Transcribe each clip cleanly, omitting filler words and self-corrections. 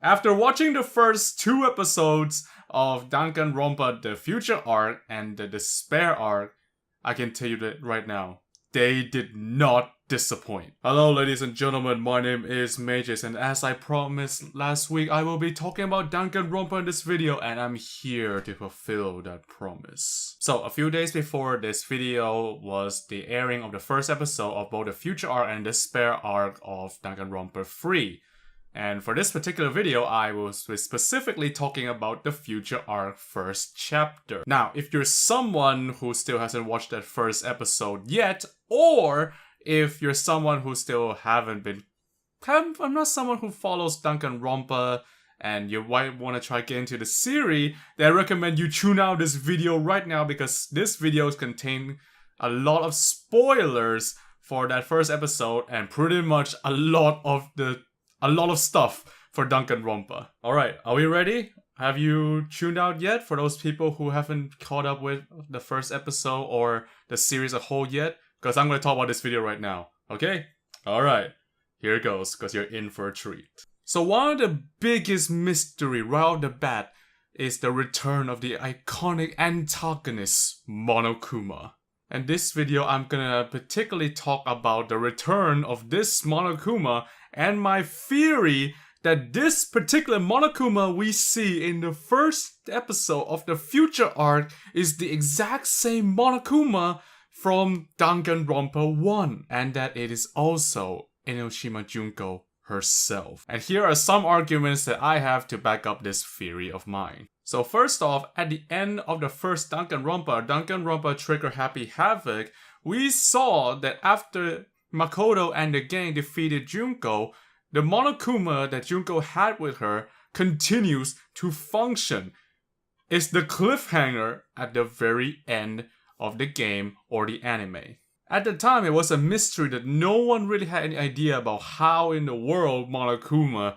After watching the first 2 episodes of Danganronpa, the Future Arc and the Despair Arc, I can tell you that right now, they did not disappoint. Hello ladies and gentlemen, my name is Mages, and as I promised last week, I will be talking about Danganronpa in this video, and I'm here to fulfill that promise. So, a few days before this video was the airing of the first episode of both the Future Arc and Despair Arc of Danganronpa 3. And for this particular video, I was specifically talking about the Future Arc first chapter. Now, if you're someone who still hasn't watched that first episode yet, or if you're someone who still I'm not someone who follows Danganronpa and you might want to try to get into the series, then I recommend you tune out this video right now because this video contains a lot of spoilers for that first episode and pretty much a lot of stuff for Danganronpa. Alright, are we ready? Have you tuned out yet for those people who haven't caught up with the first episode or the series as a whole yet? Because I'm going to talk about this video right now, okay? Alright, here it goes, because you're in for a treat. So one of the biggest mystery right off the bat is the return of the iconic antagonist, Monokuma. In this video, I'm gonna particularly talk about the return of this Monokuma and my theory that this particular Monokuma we see in the first episode of the Future Arc is the exact same Monokuma from Danganronpa 1, and that it is also Enoshima Junko herself. And here are some arguments that I have to back up this theory of mine. So first off, at the end of the first Danganronpa Trigger Happy Havoc, we saw that after Makoto and the gang defeated Junko, the Monokuma that Junko had with her continues to function. It's the cliffhanger at the very end of the game or the anime. At the time, it was a mystery that no one really had any idea about how in the world Monokuma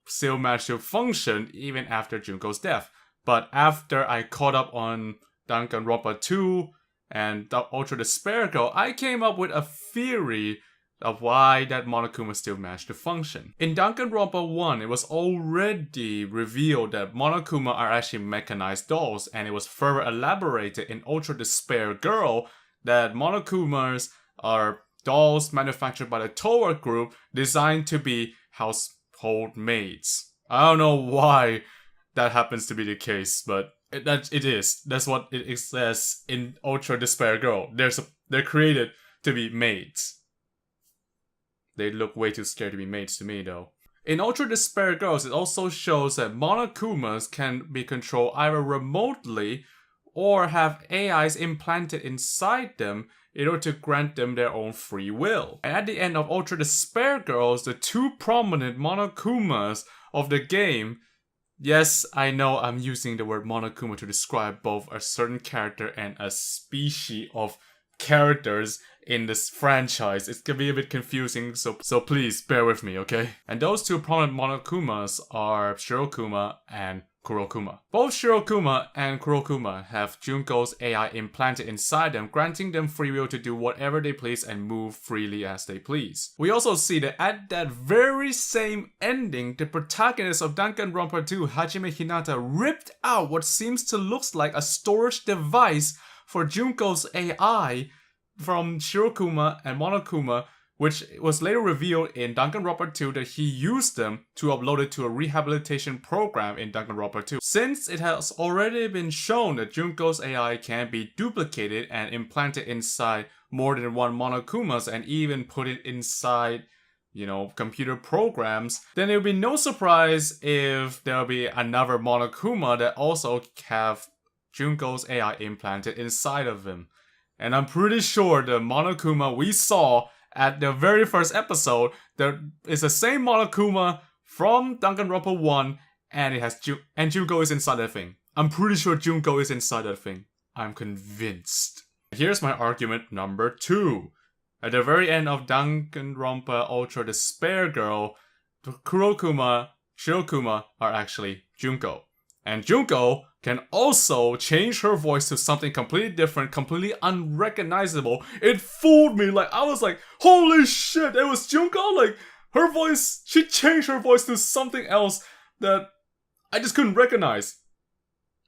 still managed to function even after Junko's death. But after I caught up on Danganronpa 2 and Ultra Despair Girl, I came up with a theory of why that Monokuma still managed to function. In Danganronpa 1, it was already revealed that Monokuma are actually mechanized dolls, and it was further elaborated in Ultra Despair Girl that Monokumas are dolls manufactured by the Towa group designed to be household maids. I don't know why that happens to be the case, but it is. That's what it says in Ultra Despair Girl. They're created to be maids. They look way too scared to be maids to me though. In Ultra Despair Girls, it also shows that Monokumas can be controlled either remotely or have AIs implanted inside them in order to grant them their own free will. And at the end of Ultra Despair Girls, the 2 prominent Monokumas of the game, yes, I know I'm using the word Monokuma to describe both a certain character and a species of characters in this franchise. It can be a bit confusing, so please bear with me, okay? And those 2 prominent Monokumas are Shirokuma and Kurokuma. Both Shirokuma and Kurokuma have Junko's AI implanted inside them, granting them free will to do whatever they please and move freely as they please. We also see that at that very same ending, the protagonist of Danganronpa 2, Hajime Hinata, ripped out what seems to look like a storage device for Junko's AI from Shirokuma and Monokuma, which was later revealed in Danganronpa 2 that he used them to upload it to a rehabilitation program in Danganronpa 2. Since it has already been shown that Junko's AI can be duplicated and implanted inside more than one Monokumas and even put it inside, computer programs, then it would be no surprise if there'll be another Monokuma that also have Junko's AI implanted inside of him. And I'm pretty sure the Monokuma we saw at the very first episode, there is the same Monokuma from Danganronpa 1, and it has and Junko is inside that thing. I'm pretty sure Junko is inside that thing. I'm convinced. Here's my argument number 2. At the very end of Danganronpa Ultra Despair Girl, Kurokuma, Shirokuma are actually Junko. And Junko can also change her voice to something completely different, completely unrecognizable. It fooled me. I was like, holy shit, it was Junko? Her voice, she changed her voice to something else that I just couldn't recognize.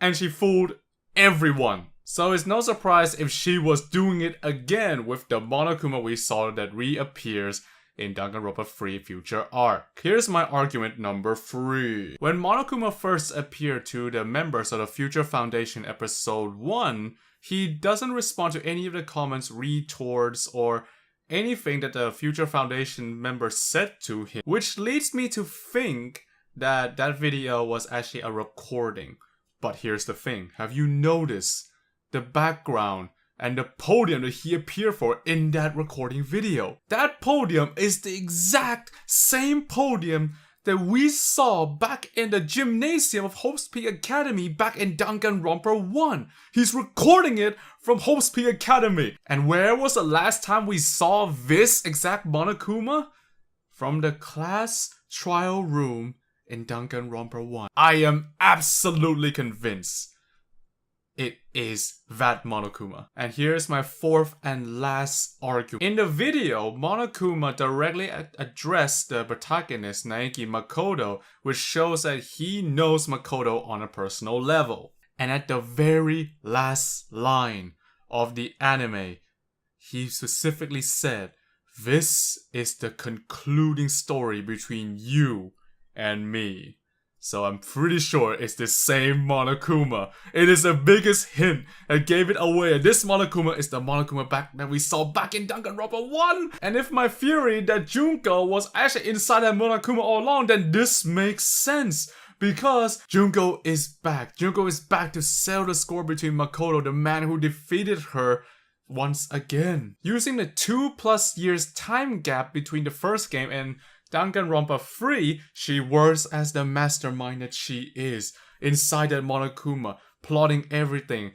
And she fooled everyone. So it's no surprise if she was doing it again with the Monokuma we saw that reappears in Danganronpa 3 Future Arc. Here's my argument number 3. When Monokuma first appeared to the members of the Future Foundation episode 1, he doesn't respond to any of the comments, retorts, or anything that the Future Foundation members said to him, which leads me to think that that video was actually a recording. But here's the thing, have you noticed the background and the podium that he appeared for in that recording video? That podium is the exact same podium that we saw back in the gymnasium of Hope's Peak Academy back in Danganronpa 1. He's recording it from Hope's Peak Academy. And where was the last time we saw this exact Monokuma? From the class trial room in Danganronpa 1. I am absolutely convinced it is that Monokuma. And here's my fourth and last argument. In the video, Monokuma directly addressed the protagonist, Naeki Makoto, which shows that he knows Makoto on a personal level. And at the very last line of the anime, he specifically said, "This is the concluding story between you and me." So I'm pretty sure it's the same Monokuma. It is the biggest hint that gave it away. This Monokuma is the Monokuma that we saw back in Danganronpa 1. And if my theory that Junko was actually inside that Monokuma all along, then this makes sense. Because Junko is back. Junko is back to settle the score between Makoto, the man who defeated her, once again. Using the 2+ years time gap between the first game and Danganronpa 3, she works as the mastermind that she is inside that Monokuma, plotting everything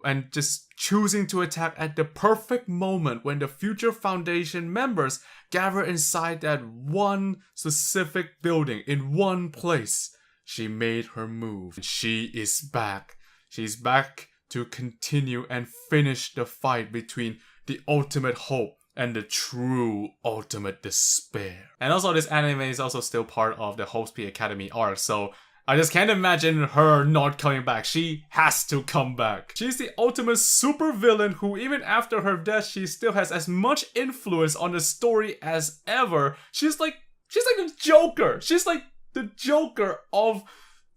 and just choosing to attack at the perfect moment when the Future Foundation members gather inside that one specific building in one place. She made her move. She is back. She's back to continue and finish the fight between the ultimate hope and the true ultimate despair. And also this anime is also still part of the Hope's Peak Academy arc, so I just can't imagine her not coming back. She has to come back. She's the ultimate supervillain who even after her death, she still has as much influence on the story as ever. She's like the Joker. She's like the Joker of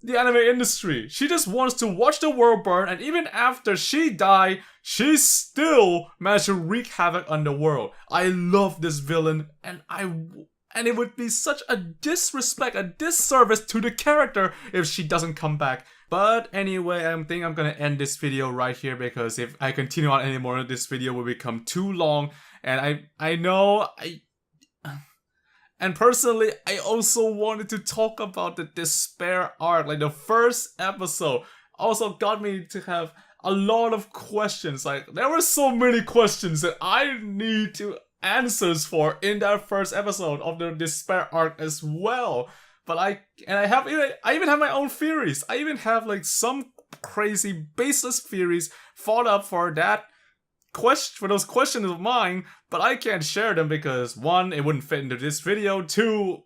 the anime industry. She just wants to watch the world burn, and even after she died, she still managed to wreak havoc on the world. I love this villain, and it would be such a disrespect, a disservice to the character if she doesn't come back. But anyway, I think I'm gonna end this video right here because if I continue on anymore, this video will become too long, and I know and personally, I also wanted to talk about the despair arc. Like the first episode also got me to have a lot of questions. Like there were so many questions that I need to answers for in that first episode of the despair arc as well. But I even have my own theories. I even have like some crazy baseless theories thought up for that for those questions of mine, but I can't share them because 1, it wouldn't fit into this video, 2,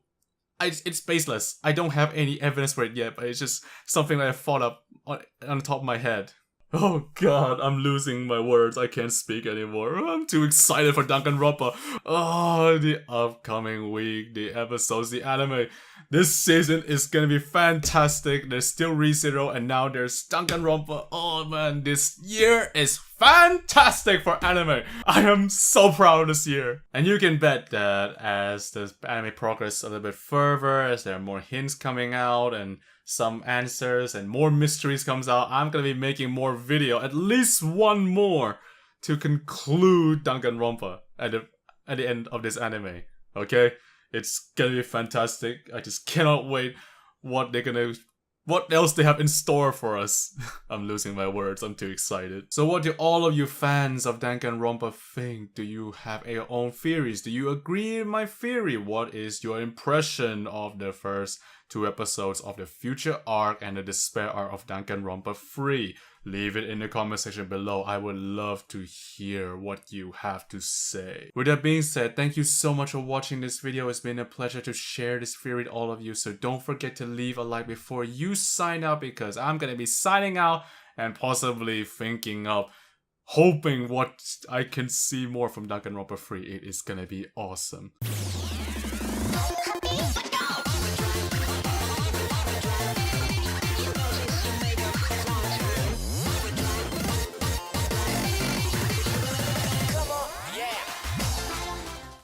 it's baseless. I don't have any evidence for it yet, but it's just something that I thought up on the top of my head. Oh god, I'm losing my words. I can't speak anymore. I'm too excited for Danganronpa. Oh, the upcoming week, the episodes, the anime. This season is gonna be fantastic. There's still ReZero and now there's Danganronpa. Oh man, this year is fantastic for anime. I am so proud this year. And you can bet that as the anime progresses a little bit further, as there are more hints coming out and some answers and more mysteries comes out, I'm gonna be making more video, at least one more, to conclude Danganronpa at the end of this anime. Okay? It's gonna be fantastic. I just cannot wait what else they have in store for us. I'm losing my words, I'm too excited. So what do all of you fans of Danganronpa think? Do you have your own theories? Do you agree with my theory? What is your impression of the first 2 episodes of the future arc and the despair arc of Danganronpa 3? Leave it in the comment section below. I would love to hear what you have to say. With that being said, thank you so much for watching this video. It's been a pleasure to share this theory with all of you. So don't forget to leave a like before you sign out, because I'm gonna be signing out and possibly thinking of hoping what I can see more from Danganronpa 3. It is gonna be awesome.